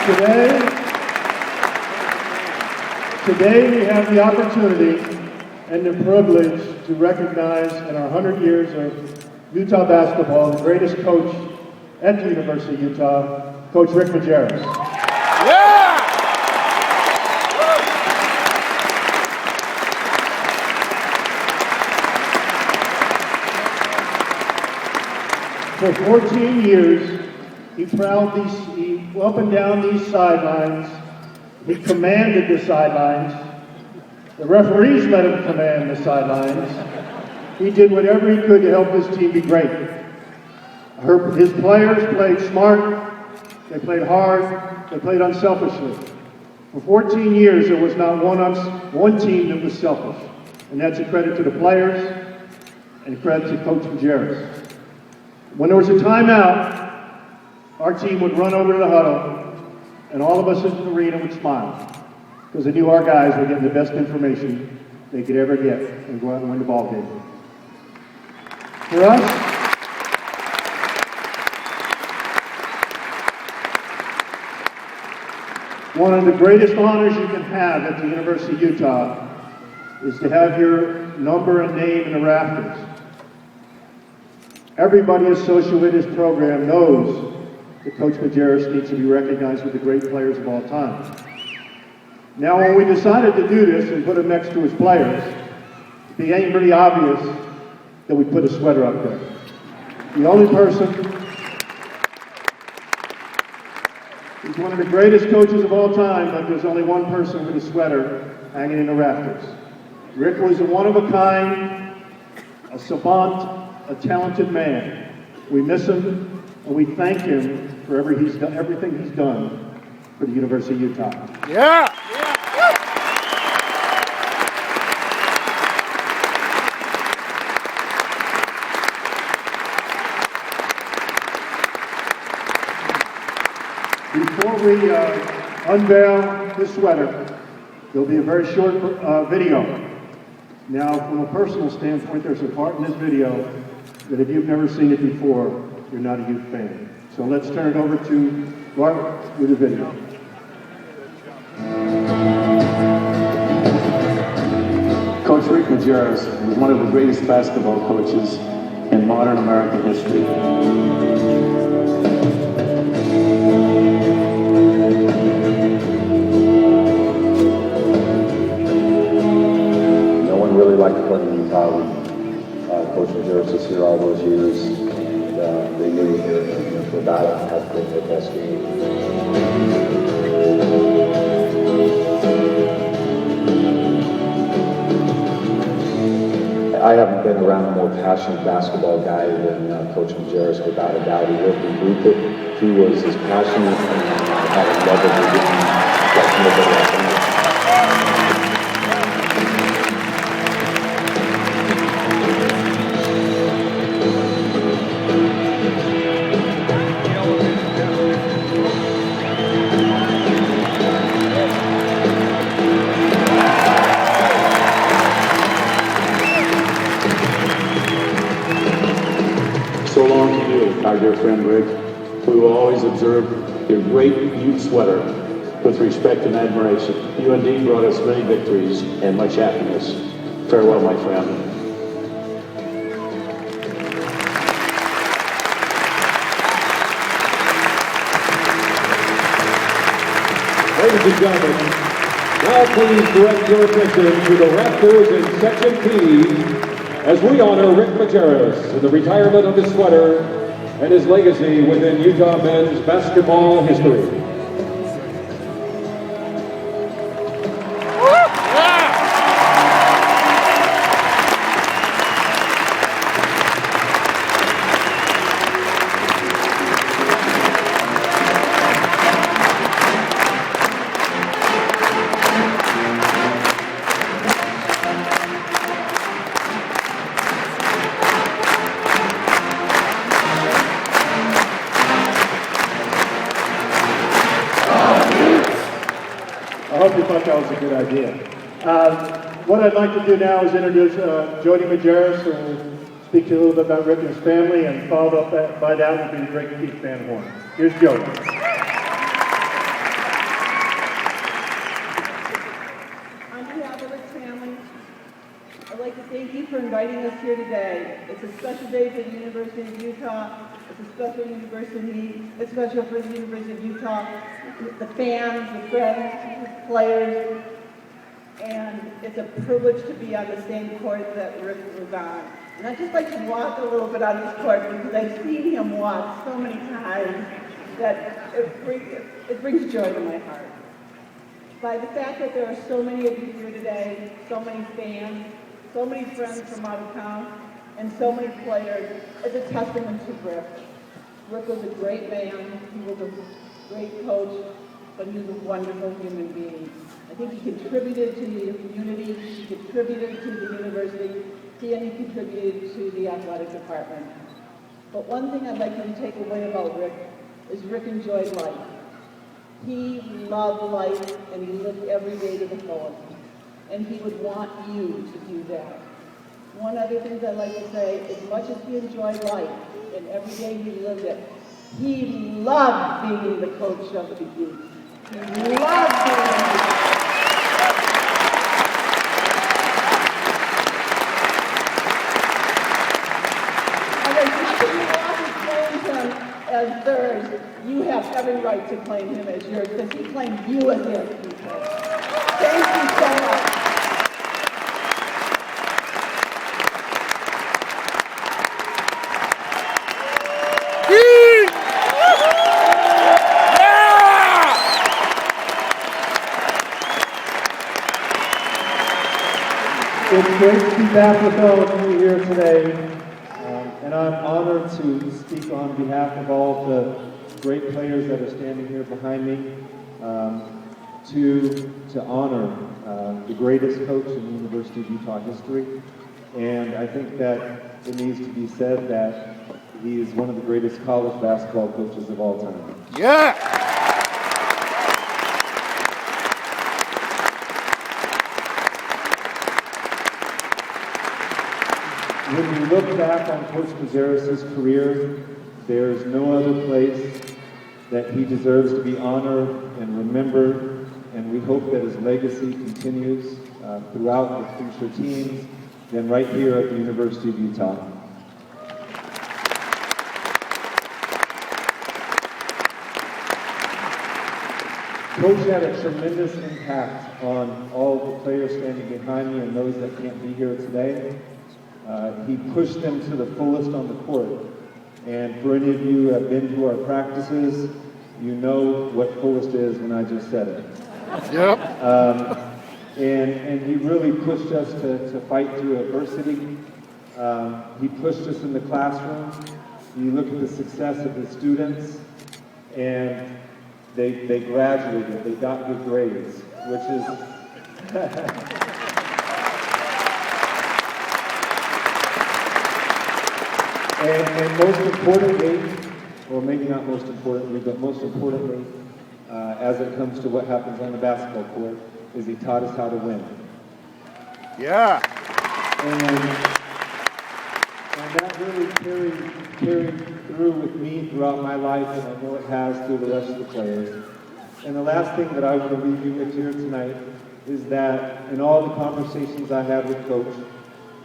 Today we have the opportunity and the privilege to recognize in our 100 years of Utah basketball the greatest coach at the University of Utah, Coach Rick Majerus. Yeah! For 14 years, he up and down these sidelines. He commanded the sidelines. The referees let him command the sidelines. He did whatever he could to help his team be great. His players played smart, they played hard, they played unselfishly. For 14 years, there was not one team that was selfish. And that's a credit to the players and a credit to Coach Majerus. When there was a timeout, our team would run over to the huddle, and all of us in the arena would smile, because they knew our guys were getting the best information they could ever get and go out and win the ball game. For us, one of the greatest honors you can have at the University of Utah is to have your number and name in the rafters. Everybody associated with this program knows that Coach Majerus needs to be recognized with the great players of all time. Now, when we decided to do this and put him next to his players, it became pretty obvious that we put a sweater up there. The only person, he's one of the greatest coaches of all time, but there's only one person with a sweater hanging in the rafters. Rick was a one-of-a-kind, a savant, a talented man. We miss him, and we thank him for everything he's done for the University of Utah. Yeah! Before we unveil this sweater, there'll be a very short video. Now, from a personal standpoint, there's a part in this video that if you've never seen it before, you're not a Ute fan. So let's turn it over to Bart with the video. Coach Rick Majerus was one of the greatest basketball coaches in modern American history. No one really liked to play in Utah. Coach Majerus was here all those years. They knew for a guy that had played their best game. I haven't been around a more passionate basketball guy than Coach Majerus, without a doubt. He lived and breathed it. He was as passionate and had a love of the game like nobody else knew. So long to you, our dear friend Rick, who will always observe your great Ute sweater with respect and admiration. You indeed brought us many victories and much happiness. Farewell, my friend. Ladies and gentlemen, now please direct your attention to the rafters in Section P as we honor Rick Majerus in the retirement of his sweater and his legacy within Utah men's basketball history. I hope you thought that was a good idea. What I'd like to do now is introduce Jody Majerus, who will speak to you a little bit about Rick and his family, and followed up by that will be the great Keith Van Horn. Here's Jody. inviting us here today. It's a special day for the University of Utah. It's a special university. It's special for the University of Utah, the fans, the friends, the players, and it's a privilege to be on the same court that Rick was on. And I'd just like to walk a little bit on this court because I've seen him walk so many times that it brings joy to my heart. By the fact that there are so many of you here today, so many fans, so many friends from out of town, and so many players, is a testament to Rick. Rick was a great man, he was a great coach, but he was a wonderful human being. I think he contributed to the community, he contributed to the university, and he contributed to the athletic department. But one thing I'd like you to take away about Rick is Rick enjoyed life. He loved life and he lived every day to the fullest. And he would want you to do that. One other thing I'd like to say, as much as he enjoyed life and every day he lived it, he loved being the coach of the Utes. He loved being as theirs, you have every right to claim him as yours because he claimed you as his people. Thank you so much. It's great to be back with all of you here today, and I'm honored to speak on behalf of all the great players that are standing here behind me to honor the greatest coach in the University of Utah history. And I think that it needs to be said that he is one of the greatest college basketball coaches of all time. Yeah! When you look back on Coach Majerus' career, there's no other place that he deserves to be honored and remembered, and we hope that his legacy continues throughout the future teams than right here at the University of Utah. Coach had a tremendous impact on all the players standing behind me and those that can't be here today. He pushed them to the fullest on the court. And for any of you who have been to our practices, you know what fullest is when I just said it. Yep. And he really pushed us to fight through adversity. He pushed us in the classroom. You look at the success of his students, and they graduated, they got good grades, which is... And most importantly, or maybe not most importantly, but most importantly, as it comes to what happens on the basketball court, is he taught us how to win. Yeah. And that really carried through with me throughout my life, and I know it has through the rest of the players. And the last thing that I want to leave you with here tonight is that in all the conversations I had with Coach,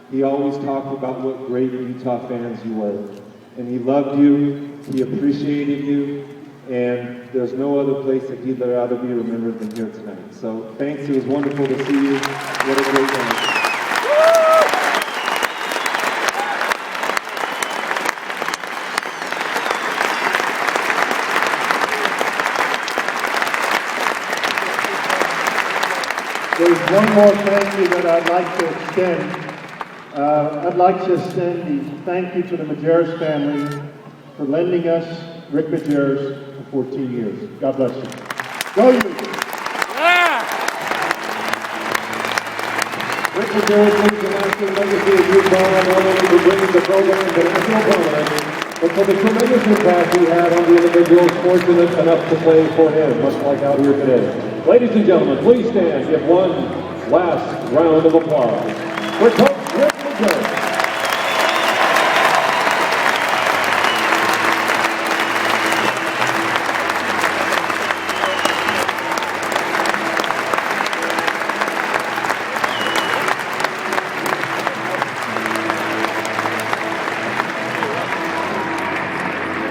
he always talked about what great Utah fans you were. And he loved you, he appreciated you, and there's no other place that he'd rather be remembered than here tonight. So thanks, it was wonderful to see you. What a great night. There's one more thank you that I'd like to extend. I'd like to extend the thank you to the Majerus family for lending us Rick Majerus for 14 years. God bless you. Go Utes! Yeah! Rick Majerus leaves the lasting legacy of Utah not only for bringing the program to national prominence, but for the tremendous impact he had on the individuals fortunate enough to play for him, much like out here today. Ladies and gentlemen, please stand and give one last round of applause for Coach